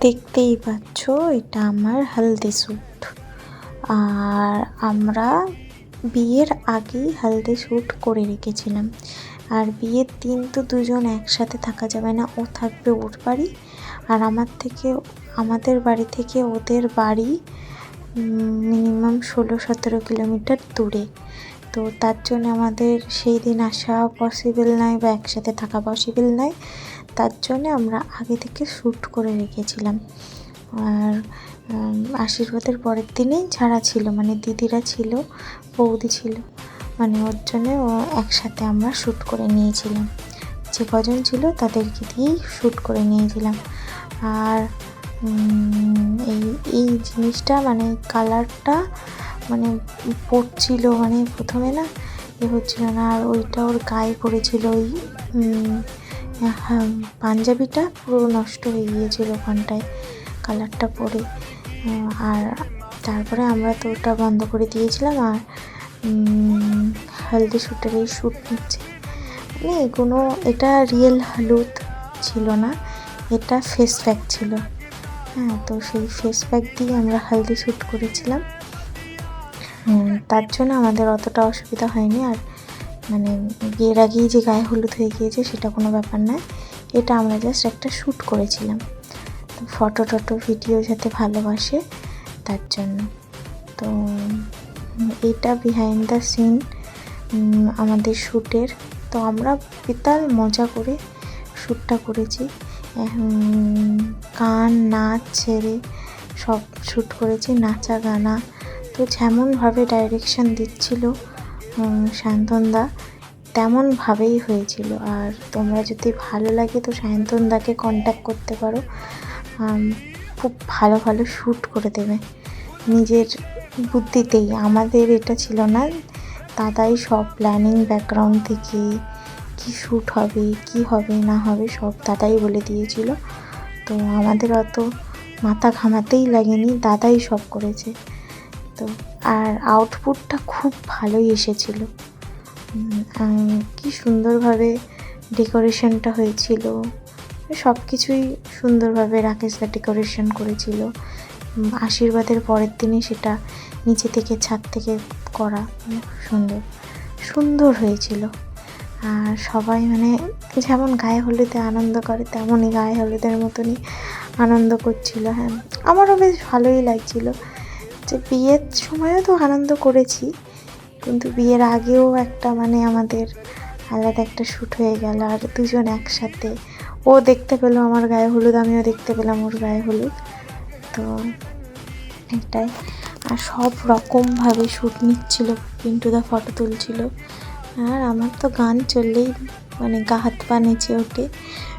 দেখতেই পাচ্ছ এটা আমার হলদি শ্যুট। আর আমরা বিয়ের আগেই হলদি শ্যুট করে রেখেছিলাম। আর বিয়ের দিন তো দুজন একসাথে থাকা যাবে না, ও থাকবে ওর বাড়ি আর আমাদের বাড়ি থেকে ওদের বাড়ি মিনিমাম 16-17 কিলোমিটার দূরে। তো তার জন্য আমাদের সেই দিন আসা পসিবল নয় বা একসাথে থাকা পসিবল নয়, তার জন্য আমরা আগে থেকে শ্যুট করে রেখেছিলাম। আর আশীর্বাদের পরের দিনেই ছাড়া ছিল, মানে দিদিরা ছিল, বৌদি ছিল, মানে ওর জন্যে একসাথে আমরা শ্যুট করে নিয়েছিলাম। যে কজন ছিল তাদেরকে দিয়েই শ্যুট করে নিয়েছিলাম। আর এই জিনিসটা মানে কালারটা মানে পড়ছিল, মানে প্রথমে না হচ্ছিল না। আর ওইটা ওর গায়ে পড়েছিল, ওই পাঞ্জাবিটা পুরো নষ্ট হয়ে গিয়েছিল ওখানটায় কালারটা পরে। আর তারপরে আমরা তো ওটা বন্ধ করে দিয়েছিলাম। আর হলদি শ্যুটের এই শ্যুট নিচ্ছে, মানে এটা রিয়েল হলুদ ছিল না, এটা ফেস প্যাক ছিল। হ্যাঁ, তো সেই ফেস প্যাক দিয়ে আমরা হলদি শ্যুট করেছিলাম। তার জন্য আমাদের অতটা অসুবিধা হয়নি। আর মানে বিয়ের আগেই যে গায়ে হলুদ হয়ে গিয়েছে সেটা কোনো ব্যাপার নয়, এটা আমরা জাস্ট একটা শ্যুট করেছিলাম। তো ফটো ভিডিও যাতে ভালোবাসে তার জন্য। তো এটা বিহাইন্ড দ্য সিন আমাদের শ্যুটের। তো আমরা বিশাল মজা করে শ্যুটটা করেছি, গান নাচ ছেড়ে সব শ্যুট করেছি, নাচা গানা। তো যেমনভাবে ডাইরেকশন দিচ্ছিল সায়ন্তনদা তেমনভাবেই হয়েছিল। আর তোমরা যদি ভালো লাগে তো সায়ন্তনদাকে কন্ট্যাক্ট করতে পারো, খুব ভালো শ্যুট করে দেবে নিজের বুদ্ধিতেই। আমাদের এটা ছিল না, দাদাই সব প্ল্যানিং ব্যাকগ্রাউন্ড থেকে কি শ্যুট হবে কি হবে না হবে সব দাদাই বলে দিয়েছিল। তো আমাদের অত মাথা ঘামাতেই লাগেনি, দাদাই সব করেছে। তো আর আউটপুটটা খুব ভালোই এসেছিল, কি সুন্দরভাবে ডেকোরেশনটা হয়েছিল, সব কিছুই সুন্দরভাবে রাকেশদা ডেকোরেশন করেছিল। আশীর্বাদের পরের দিনই সেটা নিচে থেকে ছাদ থেকে করা, সুন্দর হয়েছিল। আর সবাই মানে যেমন গায়ে হলুদে আনন্দ করে তেমনই গায়ে হলুদের মতনই আনন্দ করছিল। হ্যাঁ, আমারও বেশ ভালোই লাগছিল। যে বিয়ের সময়ও তো আনন্দ করেছি, কিন্তু বিয়ের আগেও একটা মানে আমাদের আলাদা একটা শ্যুট হয়ে গেল। আর দুজন একসাথে, ও দেখতে পেলো আমার গায়ে হলুদ, আমিও দেখতে পেলাম ওর গায়ে হলুদ। তো এটাই। আর সব রকমভাবে শ্যুট নিচ্ছিল, পিন্টুদা ফটো তুলছিল। আর আমার তো গান চললেই মানে গা হাত পা নেচে ওঠে।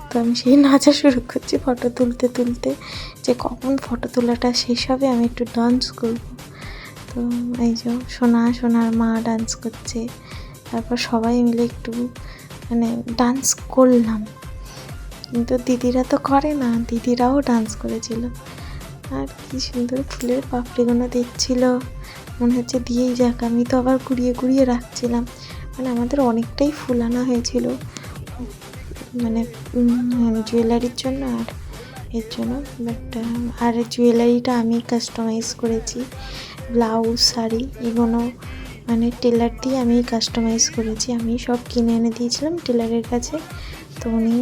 তো আমি সেই নাচা শুরু করছি ফটো তুলতে যে কখন ফটো তোলাটা শেষ হবে আমি একটু ডান্স করবো। তো এই যে সোনার মা ডান্স করছে, তারপর সবাই মিলে একটু মানে ডান্স করলাম। কিন্তু দিদিরা তো করে না, দিদিরাও ডান্স করেছিল। আর কি সুন্দর ফুলের পাপড়িগুলো দিচ্ছিল, মনে হচ্ছে দিয়েই যাক। আমি তো আবার ঘুরিয়ে রাখছিলাম, মানে আমাদের অনেকটাই ফুল আনা হয়েছিল মানে জুয়েলারির জন্য আর এর জন্য। আর জুয়েলারিটা আমি কাস্টমাইজ করেছি, ব্লাউজ শাড়ি এগুলো মানে টেলার দিয়ে আমি কাস্টমাইজ করেছি। আমি সব কিনে এনে দিয়েছিলাম টেলারের কাছে। তো উনি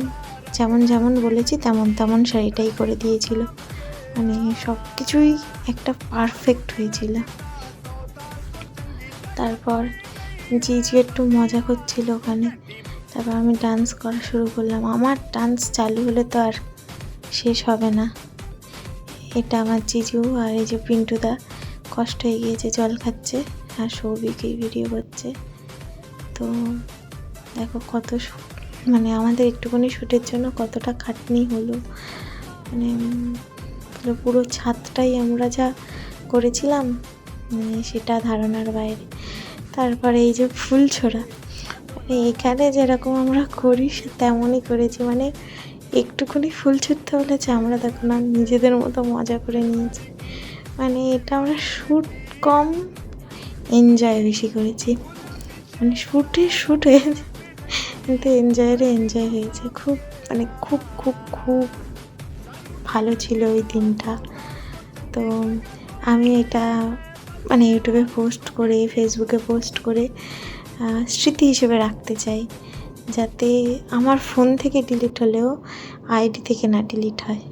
যেমন বলেছি তেমন শাড়িটাই করে দিয়েছিল, মানে সব কিছুই একটা পারফেক্ট হয়েছিল। তারপর জিজু একটু মজা করছিল ওখানে, তারপর আমি ডান্স করা শুরু করলাম। আমার ডান্স চালু হলে তো আর শেষ হবে না। এটা আমার জিজু, আর এই যে পিন্টুদা কষ্ট হয়ে গিয়েছে, জল খাচ্ছে, আর সৌভিকই ভিডিও করছে। তো দেখো কত মানে আমাদের একটুখানি শ্যুটের জন্য কতটা খাটনি হলো, মানে পুরো ছাদটাই আমরা যা করেছিলাম সেটা ধারণার বাইরে। তারপরে এই যে ফুল ছোড়া, মানে এখানে যেরকম আমরা করি তেমনই করেছি, মানে একটুখানি ফুল ছুটতে বলেছে, আমরা দেখো না নিজেদের মতো মজা করে নিয়েছি। মানে এটা আমরা শ্যুট কম এনজয় বেশি করেছি, মানে শ্যুট হয়েছে কিন্তু এনজয় হয়েছে খুব, মানে খুব ভালো ছিল ওই দিনটা। তো আমি এটা মানে ইউটিউবে পোস্ট করে, ফেসবুকে পোস্ট করে স্মৃতি হিসেবে রাখতে চাই, যাতে আমার ফোন থেকে ডিলিট হলেও আইডি থেকে না ডিলিট হয়।